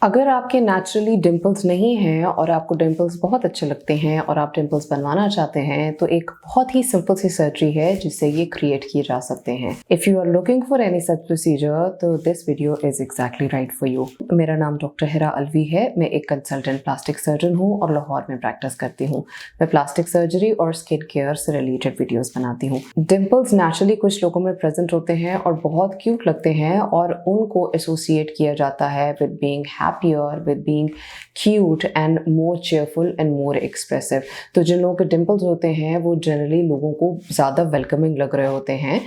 अगर आपके naturally dimples नहीं हैं और आपको डिंपल्स बहुत अच्छे लगते हैं और आप डिंपल्स बनवाना चाहते हैं तो एक बहुत ही सिंपल सी सर्जरी है जिससे ये क्रिएट किए जा सकते हैं। If you are looking for any such procedure तो this video is exactly right for you. मेरा नाम डॉक्टर हिरा अलवी है। मैं एक कंसल्टेंट प्लास्टिक सर्जन हूँ और लाहौर में प्रैक्टिस करती हूँ। मैं प्लास्टिक सर्जरी और स्किन केयर से रिलेटेड वीडियोज बनाती हूँ। डिंपल्स नेचुरली कुछ लोगों में प्रेजेंट होते हैं और बहुत क्यूट लगते हैं और उनको एसोसिएट किया जाता है with being happier, with being cute and more cheerful and more expressive। तो जिन लोगों के डिम्पल्स होते हैं वो जनरली लोगों को ज़्यादा वेलकमिंग लग रहे होते हैं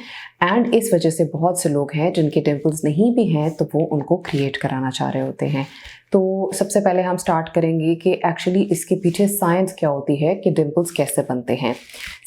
एंड इस वजह से बहुत से लोग हैं जिनके डिम्पल्स नहीं भी हैं तो वो उनको क्रिएट कराना चाह रहे होते हैं। तो सबसे पहले हम स्टार्ट करेंगे कि एक्चुअली इसके पीछे साइंस क्या होती है कि डिम्पल्स कैसे बनते हैं।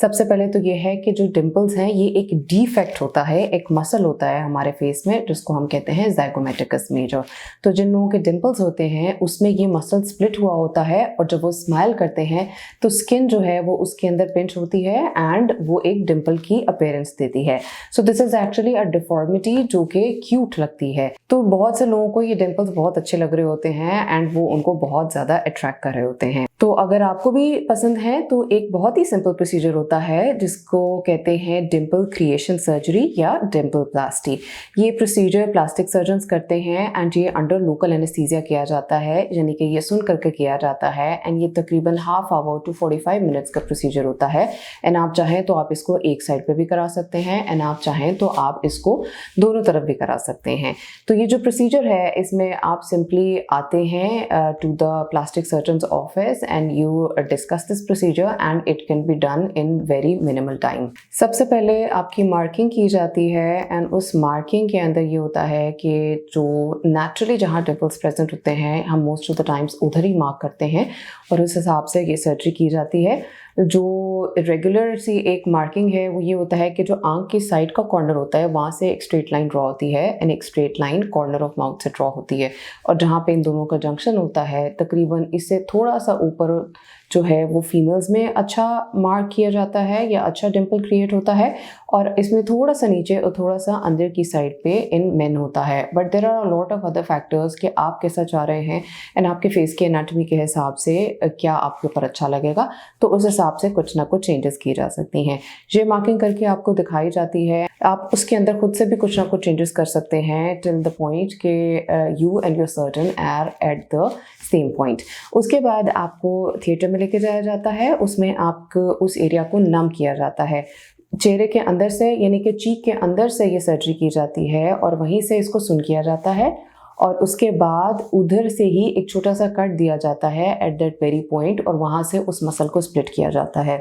सबसे पहले तो ये है कि जो डिम्पल्स हैं ये एक डिफेक्ट होता है, एक मसल होता है हमारे फेस में जिसको हम कहते हैं ज़ाइगोमेटिकस मेजर। तो जिन लोगों के डिम्पल्स होते हैं उसमें ये मसल स्प्लिट हुआ होता है और जब वो स्माइल करते हैं तो स्किन जो है वो उसके अंदर पिंच होती है एंड वो एक डिम्पल की अपीयरेंस देती है। So this is actually a deformity जो कि क्यूट लगती है। तो बहुत से लोगों को ये डिम्पल्स बहुत अच्छे लग रहे होते हैं एंड वो उनको बहुत ज़्यादा अट्रैक्ट कर रहे होते हैं। तो अगर आपको भी पसंद है तो एक बहुत ही सिंपल प्रोसीजर होता है जिसको कहते हैं डिम्पल क्रिएशन सर्जरी या डिम्पल प्लास्टी। ये प्रोसीजर प्लास्टिक सर्जन्स करते हैं एंड ये अंडर लोकल एनेस्थीसिया किया जाता है, यानी कि ये सुन करके किया जाता है एंड ये तकरीबन हाफ आवर टू 45 मिनट्स का प्रोसीजर होता है। एंड आप चाहें तो आप इसको एक साइड पे भी करा सकते हैं एंड आप चाहें तो आप इसको दोनों तरफ भी करा सकते हैं। तो ये जो प्रोसीजर है इसमें आप सिंपली आते हैं to the plastic surgeons office and you discuss this procedure and it can be done in very minimal time। सबसे पहले आपकी मार्किंग की जाती है एंड उस मार्किंग के अंदर ये होता है कि जो नेचुरली जहाँ डिम्पल्स प्रेजेंट होते हैं हम मोस्ट ऑफ द टाइम्स उधर ही मार्क करते हैं और उस हिसाब से ये सर्जरी की जाती है। जो रेगुलर सी एक मार्किंग है वो ये होता है कि जो आंख की साइड का कॉर्नर होता है वहाँ से एक स्ट्रेट लाइन ड्रॉ होती है एंड एक straight line corner of mouth से ड्रॉ होती है और जहाँ पे इन दोनों का जंक्शन होता है तकरीबन इससे थोड़ा सा ऊपर जो है वो फीमेल्स में अच्छा मार्क किया जाता है या अच्छा डिम्पल क्रिएट होता है और इसमें थोड़ा सा नीचे और थोड़ा सा अंदर की साइड पे इन मेन होता है। But there are a lot of other factors कि आप कैसा चाह रहे हैं एंड आपके फेस के एनाटॉमी के हिसाब से क्या आपके ऊपर अच्छा लगेगा, तो उस हिसाब से कुछ ना कुछ चेंजेस की जा सकती हैं। ये मार्किंग करके आपको दिखाई जाती है, आप उसके अंदर खुद से भी कुछ ना कुछ चेंजेस कर सकते हैं टिल द पॉइंट कि you and your surgeon are at the same point. उसके बाद आपको थिएटर में लेके जाया जाता है, उसमें आपको उस एरिया को नम किया जाता है। चेहरे के अंदर से यानी कि चीक के अंदर से ये सर्जरी की जाती है और वहीं से इसको सुन किया जाता है और उसके बाद उधर से ही एक छोटा सा कट दिया जाता है एट दैट वेरी पॉइंट और वहाँ से उस मसल को स्प्लिट किया जाता है।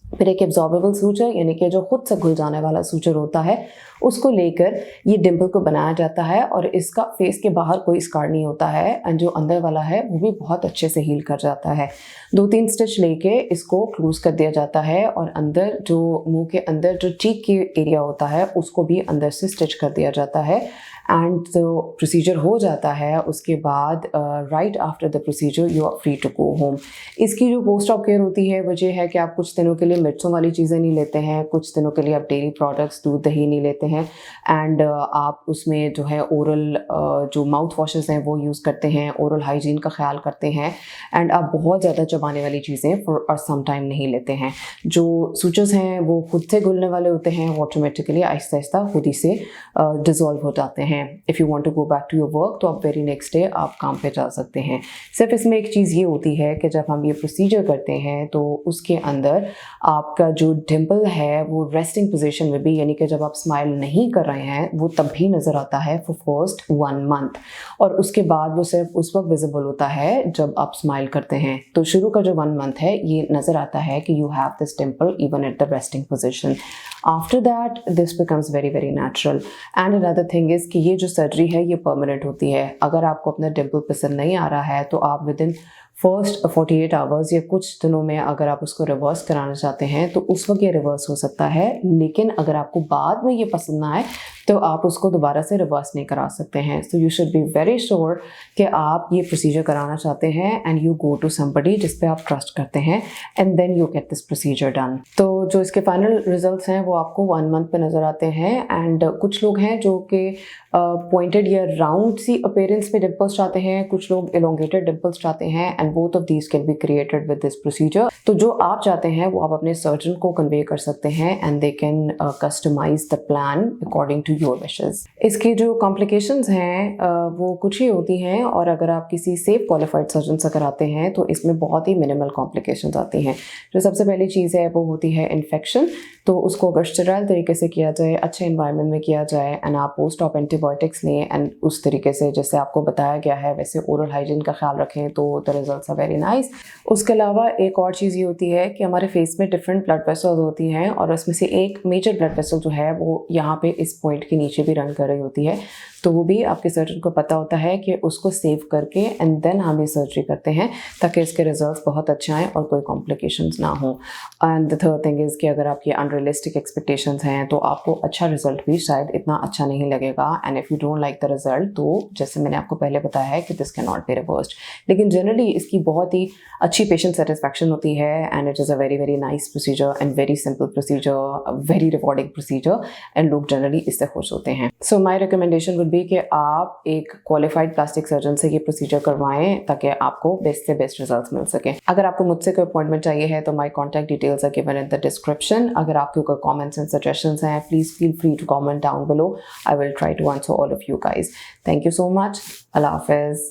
फिर एक एब्जॉर्बेबल सूचर यानी कि जो खुद से घुल जाने वाला सूचर होता है उसको लेकर ये डिम्पल को बनाया जाता है और इसका फेस के बाहर कोई स्कार नहीं होता है एंड जो अंदर वाला है वो भी बहुत अच्छे से हील कर जाता है। 2-3 स्टिच लेके इसको क्लोज कर दिया जाता है और अंदर जो मुंह के अंदर जो चीक की एरिया होता है उसको भी अंदर से स्टिच कर दिया जाता है एंड जो प्रोसीजर हो जाता है उसके बाद right after the procedure you are free to go home. इसकी जो पोस्ट ऑफ केयर होती है वो ये है कि आप कुछ दिनों के लिए मिर्चों वाली चीज़ें नहीं लेते हैं, कुछ दिनों के लिए आप डेयरी प्रोडक्ट्स दूध दही नहीं लेते हैं एंड आप उसमें जो है ओरल जो माउथ वॉशेस हैं वो यूज़ करते हैं, ओरल हाइजीन का ख्याल करते हैं एंड आप बहुत ज़्यादा चबाने वाली चीज़ें फॉर सम टाइम नहीं लेते हैं। जो सूचर्स हैं वो खुद से घुलने वाले होते हैं, वो ऑटोमेटिकली आहिस्ता आहिस्ता खुद ही से डिज़ोल्व हो जाते हैं। If you want to go back to your work तो आप वेरी नेक्स्ट डे आप काम पे जा सकते हैं। सिर्फ इसमें एक चीज़ ये होती है कि जब हम ये प्रोसीजर करते हैं तो उसके अंदर आपका जो डिम्पल है वो रेस्टिंग पोजीशन में भी यानी कि जब आप स्माइल नहीं कर रहे हैं वो तब भी नज़र आता है फॉर फर्स्ट 1 मंथ और उसके बाद वो सिर्फ उस वक्त विजिबल होता है जब आप स्माइल करते हैं। तो शुरू का जो 1 मंथ है ये नज़र आता है कि you have this Dimple even at the resting position. After that this becomes very very natural and another thing is कि ये जो सर्जरी है ये परमानेंट होती है। अगर आपको अपना डिम्पल पसंद नहीं आ रहा है तो आप विद इन फर्स्ट 48 आवर्स या कुछ दिनों में अगर आप उसको रिवर्स कराना चाहते हैं तो उस वक्त ये रिवर्स हो सकता है, लेकिन अगर आपको बाद में ये पसंद ना आए तो आप उसको दोबारा से रिवर्स नहीं करा सकते हैं। So you should be very sure कि आप ये प्रोसीजर कराना चाहते हैं and you go to somebody जिस पे आप ट्रस्ट करते हैं and then you get this procedure done. तो जो इसके फाइनल रिजल्ट्स हैं वो आपको 1 मंथ पे नज़र आते हैं। एंड कुछ लोग हैं जो कि पॉइंटेड या राउंड सी अपीयरेंस में डिम्पल्स चाहते हैं, कुछ लोग एलोंगेटेड डिम्पल्स चाहते हैं, and both of these can be created with this procedure. तो जो आप चाहते हैं वो आप अपने सर्जन को कन्वे कर सकते हैं and they can customize the plan according to your wishes. इसकी जो कॉम्प्लिकेशंस हैं वो कुछ ही होती हैं, और अगर आप किसी सेफ क्वालिफाइड सर्जन से कराते हैं तो इसमें बहुत ही मिनिमल कॉम्प्लिकेशंस आती हैं। जो सबसे पहली चीज़ है वो होती है इन्फेक्शन। तो उसको अगर स्टेराइल तरीके से किया जाए, अच्छे इन्वायरमेंट में किया जाए, एंड आप पोस्ट ऑप एंटीबायोटिक्स लें एंड उस तरीके से जैसे आपको बताया गया है वैसे ओरल हाइजीन का ख्याल रखें, तो the results are very nice. उसके अलावा एक और चीज़ ये होती है कि हमारे फेस में डिफरेंट ब्लड वेसल्स होती हैं, और उसमें से एक मेजर ब्लड वेसल जो है वो यहाँ पे इस पॉइंट के नीचे भी रन कर रही होती है। तो वो भी आपके सर्जन को पता होता है कि उसको सेव करके एंड देन हम ये सर्जरी करते हैं ताकि इसके रिजल्ट्स बहुत अच्छे आएँ और कोई कॉम्प्लिकेशंस ना हो। And the third thing is कि अगर आपकी अनरियलिस्टिक एक्सपेक्टेशंस हैं तो आपको अच्छा रिजल्ट भी शायद इतना अच्छा नहीं लगेगा, and if you don't like the result तो जैसे मैंने आपको पहले बताया है कि this can not be reversed. लेकिन जनरली इसकी बहुत ही अच्छी पेशेंट सेटिस्फैक्शन होती है, and it is a very very nice procedure and very simple procedure, very rewarding procedure, and लोग जनरली इससे खुश होते हैं। सो माई रिकमेंडेशन वुड बी कि आप एक क्वालिफाइड प्लास्टिक सर्जन से ये प्रोसीजर करवाएं ताकि आपको बेस्ट से बेस्ट रिजल्ट्स मिल सके। अगर आपको मुझसे कोई अपॉइंटमेंट चाहिए है तो my contact details are given in the description. अगर आपके कोई कमेंट्स एंड सजेशंस हैं please feel free to comment down below. I will try to answer all of you guys. Thank you so much. अल्लाह हाफिज़।